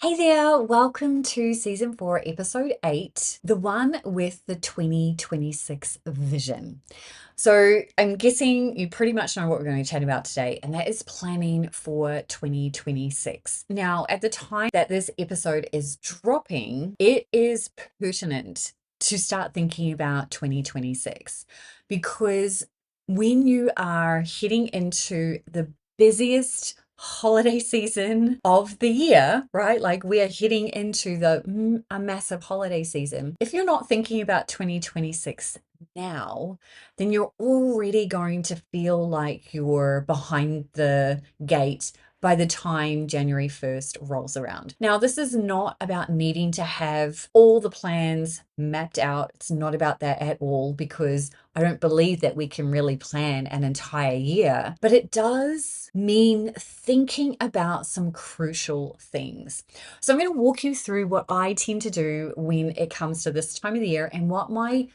Hey there, welcome to season 4, episode 8, the one with the 2026 vision. So, I'm guessing you pretty much know what we're going to chat about today, and that is planning for 2026. Now, at the time that this episode is dropping, it is pertinent to start thinking about 2026 because when you are heading into the busiest holiday season of the year, right? Like we are heading into a massive holiday season. If you're not thinking about 2026 now, then you're already going to feel like you're behind the gate by the time January 1st rolls around. Now, this is not about needing to have all the plans mapped out. It's not about that at all because I don't believe that we can really plan an entire year, but it does mean thinking about some crucial things. So I'm going to walk you through what I tend to do when it comes to this time of the year and what my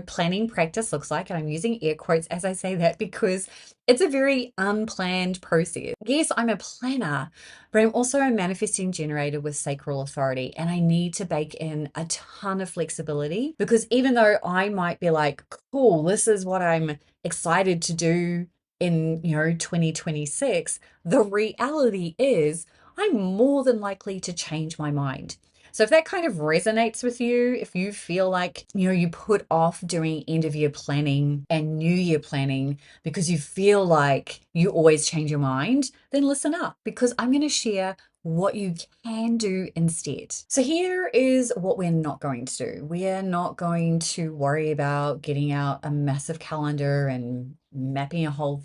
planning practice looks like. And I'm using air quotes as I say that because it's a very unplanned process. Yes, I'm a planner, but I'm also a manifesting generator with sacral authority. And I need to bake in a ton of flexibility because even though I might be like, cool, this is what I'm excited to do in 2026, the reality is I'm more than likely to change my mind. So if that kind of resonates with you, if you feel like, you put off doing end of year planning and new year planning because you feel like you always change your mind, then listen up because I'm going to share what you can do instead. So here is what we're not going to do. We are not going to worry about getting out a massive calendar and mapping a whole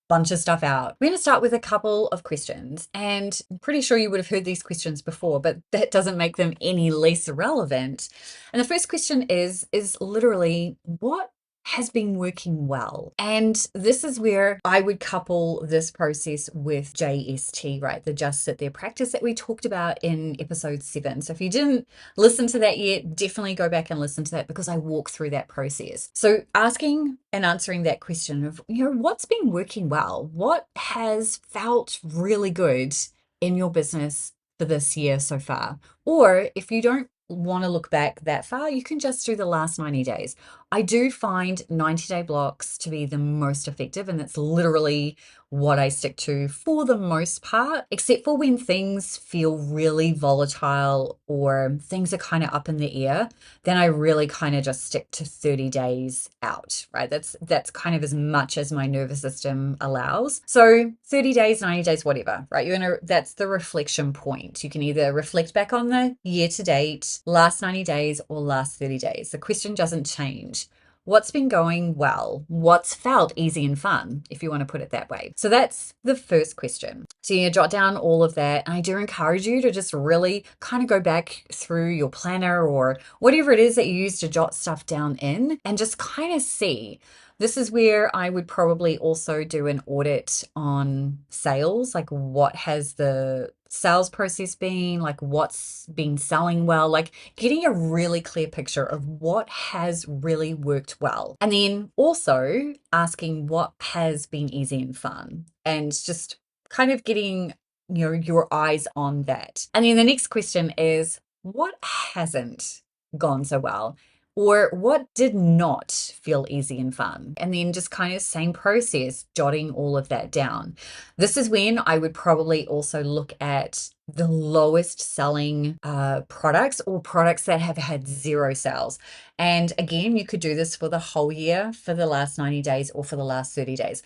bunch of stuff out. We're going to start with a couple of questions, and I'm pretty sure you would have heard these questions before, but that doesn't make them any less relevant. And the first question is literally, what has been working well? And this is where I would couple this process with JST, right? The Just Sit There practice that we talked about in episode 7. So if you didn't listen to that yet, definitely go back and listen to that because I walk through that process. So asking and answering that question of, what's been working well? What has felt really good in your business for this year so far? Or if you don't want to look back that far, you can just do the last 90 days. I do find 90-day blocks to be the most effective, and that's literally what I stick to for the most part, except for when things feel really volatile or things are kind of up in the air, then I really kind of just stick to 30 days out, right? That's kind of as much as my nervous system allows. So 30 days, 90 days, whatever, right? That's the reflection point. You can either reflect back on the year to date, last 90 days, or last 30 days. The question doesn't change. What's been going well? What's felt easy and fun, if you want to put it that way? So that's the first question. So you jot down all of that. And I do encourage you to just really kind of go back through your planner or whatever it is that you use to jot stuff down in and just kind of see. This is where I would probably also do an audit on sales, like what has the sales process been, like what's been selling well, like getting a really clear picture of what has really worked well. And then also asking what has been easy and fun and just kind of getting your eyes on that. And then the next question is, what hasn't gone so well? Or what did not feel easy and fun? And then just kind of same process, jotting all of that down. This is when I would probably also look at the lowest selling products or products that have had zero sales. And again, you could do this for the whole year, for the last 90 days, or for the last 30 days.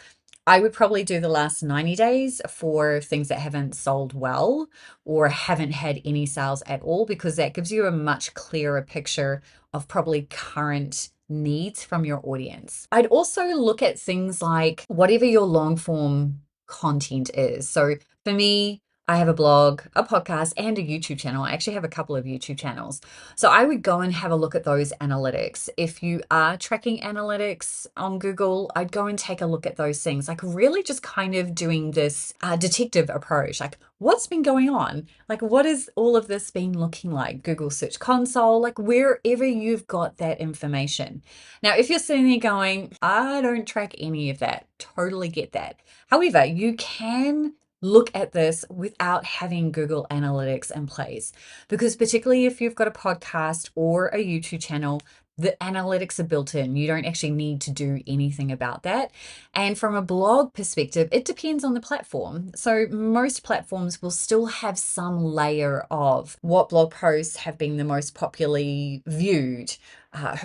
I would probably do the last 90 days for things that haven't sold well or haven't had any sales at all, because that gives you a much clearer picture of probably current needs from your audience. I'd also look at things like whatever your long form content is. So for me, I have a blog, a podcast, and a YouTube channel. I actually have a couple of YouTube channels. So I would go and have a look at those analytics. If you are tracking analytics on Google, I'd go and take a look at those things. Like really just kind of doing this detective approach. Like what's been going on? Like what has all of this been looking like? Google Search Console, like wherever you've got that information. Now, if you're sitting there going, I don't track any of that, totally get that. However, you can look at this without having Google Analytics in place. Because, particularly if you've got a podcast or a YouTube channel, the analytics are built in. You don't actually need to do anything about that. And from a blog perspective, it depends on the platform. So, most platforms will still have some layer of what blog posts have been the most popularly viewed,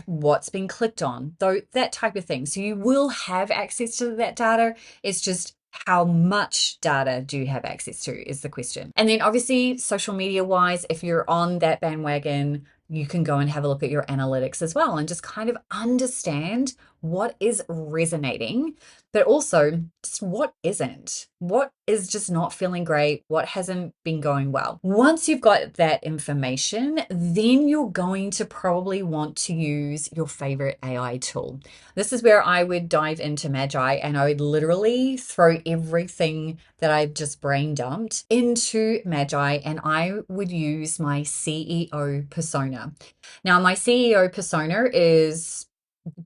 what's been clicked on, though that type of thing. So, you will have access to that data. It's just how much data do you have access to is the question. And then obviously social media wise, if you're on that bandwagon, you can go and have a look at your analytics as well and just kind of understand what is resonating, but also just what isn't. What is just not feeling great? What hasn't been going well? Once you've got that information, then you're going to probably want to use your favorite AI tool. This is where I would dive into Magi and I would literally throw everything that I've just brain dumped into Magi and I would use my CEO persona. Now, my CEO persona is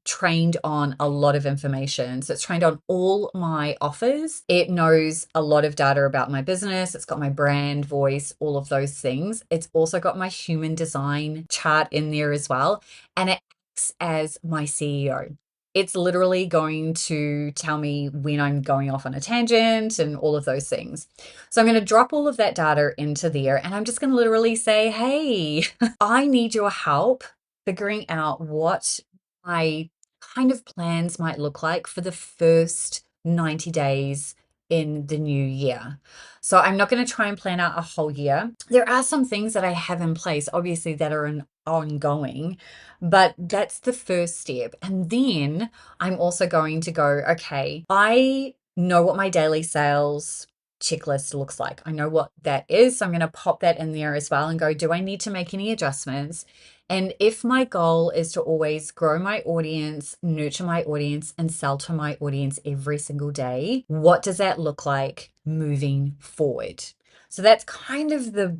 trained on a lot of information. So it's trained on all my offers. It knows a lot of data about my business. It's got my brand, voice, all of those things. It's also got my human design chart in there as well. And it acts as my CEO. It's literally going to tell me when I'm going off on a tangent and all of those things. So I'm going to drop all of that data into there and I'm just going to literally say, hey, I need your help figuring out what my kind of plans might look like for the first 90 days in the new year. So I'm not going to try and plan out a whole year. There are some things that I have in place, obviously, that are ongoing, but that's the first step. And then I'm also going to go, okay, I know what my daily sales checklist looks like. I know what that is. So I'm going to pop that in there as well and go, do I need to make any adjustments? And if my goal is to always grow my audience, nurture my audience, and sell to my audience every single day, what does that look like moving forward? So that's kind of the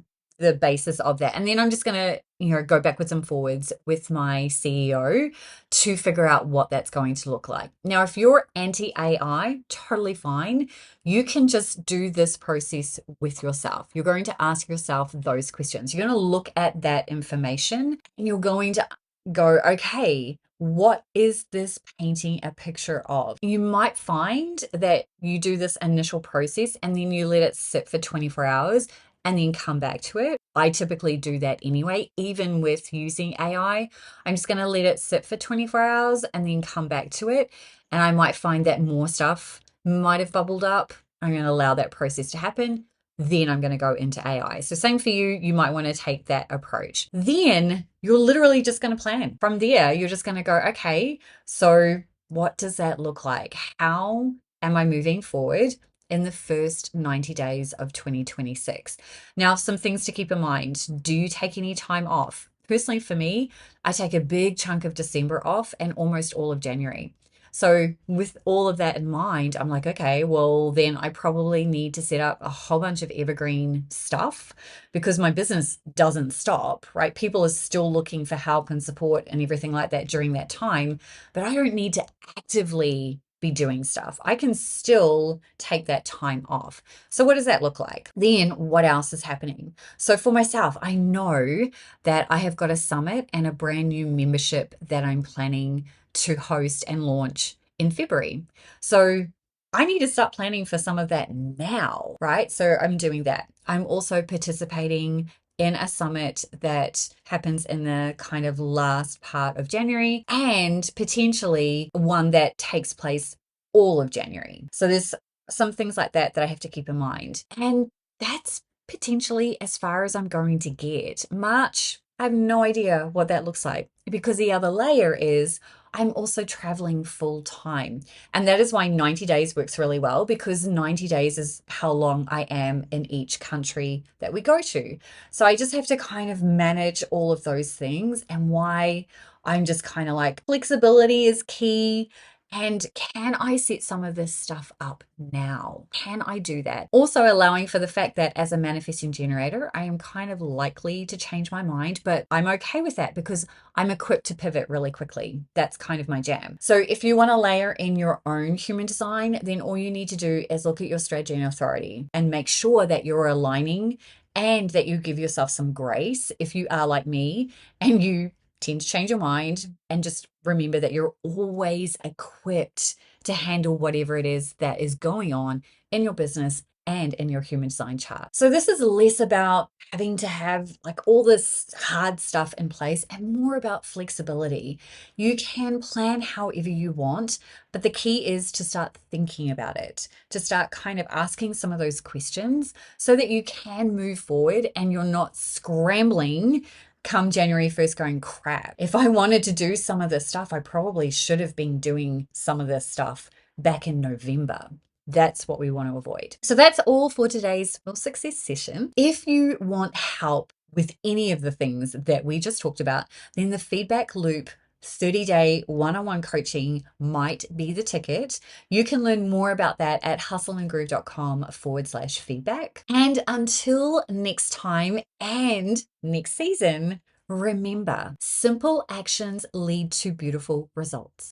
basis of that. And then I'm just going to, go backwards and forwards with my CEO to figure out what that's going to look like. Now, if you're anti AI, totally fine. You can just do this process with yourself. You're going to ask yourself those questions. You're going to look at that information and you're going to go, okay, what is this painting a picture of? You might find that you do this initial process and then you let it sit for 24 hours and then come back to it. I typically do that anyway, even with using AI. I'm just going to let it sit for 24 hours and then come back to it. And I might find that more stuff might have bubbled up. I'm going to allow that process to happen. Then I'm going to go into AI. So same for you. You might want to take that approach. Then you're literally just going to plan. From there, you're just going to go, okay, so what does that look like? How am I moving forward in the first 90 days of 2026? Now, some things to keep in mind. Do you take any time off? Personally, for me, I take a big chunk of December off and almost all of January. So, with all of that in mind, I'm like, okay, well, then I probably need to set up a whole bunch of evergreen stuff because my business doesn't stop, right? People are still looking for help and support and everything like that during that time, but I don't need to actively be doing stuff. I can still take that time off. So, what does that look like? Then, what else is happening? So, for myself, I know that I have got a summit and a brand new membership that I'm planning to host and launch in February. So I need to start planning for some of that now, right? So I'm doing that. I'm also participating in a summit that happens in the kind of last part of January and potentially one that takes place all of January. So there's some things like that that I have to keep in mind. And that's potentially as far as I'm going to get. March, I have no idea what that looks like because the other layer is I'm also traveling full time. And that is why 90 days works really well because 90 days is how long I am in each country that we go to. So I just have to kind of manage all of those things and why I'm just kind of like flexibility is key And can I set some of this stuff up now? Can I do that? Also allowing for the fact that as a manifesting generator, I am kind of likely to change my mind, but I'm okay with that because I'm equipped to pivot really quickly. That's kind of my jam. So if you want to layer in your own human design, then all you need to do is look at your strategy and authority and make sure that you're aligning and that you give yourself some grace if you are like me and you tend to change your mind, and just remember that you're always equipped to handle whatever it is that is going on in your business and in your human design chart. So this is less about having to have like all this hard stuff in place and more about flexibility. You can plan however you want, but the key is to start thinking about it, to start kind of asking some of those questions so that you can move forward and you're not scrambling come January 1st going, crap, if I wanted to do some of this stuff, I probably should have been doing some of this stuff back in November. That's what we want to avoid. So that's all for today's Full Success session. If you want help with any of the things that we just talked about, then the feedback loop 30-day one-on-one coaching might be the ticket. You can learn more about that at hustleandgroove.com/feedback. And until next time and next season, remember, simple actions lead to beautiful results.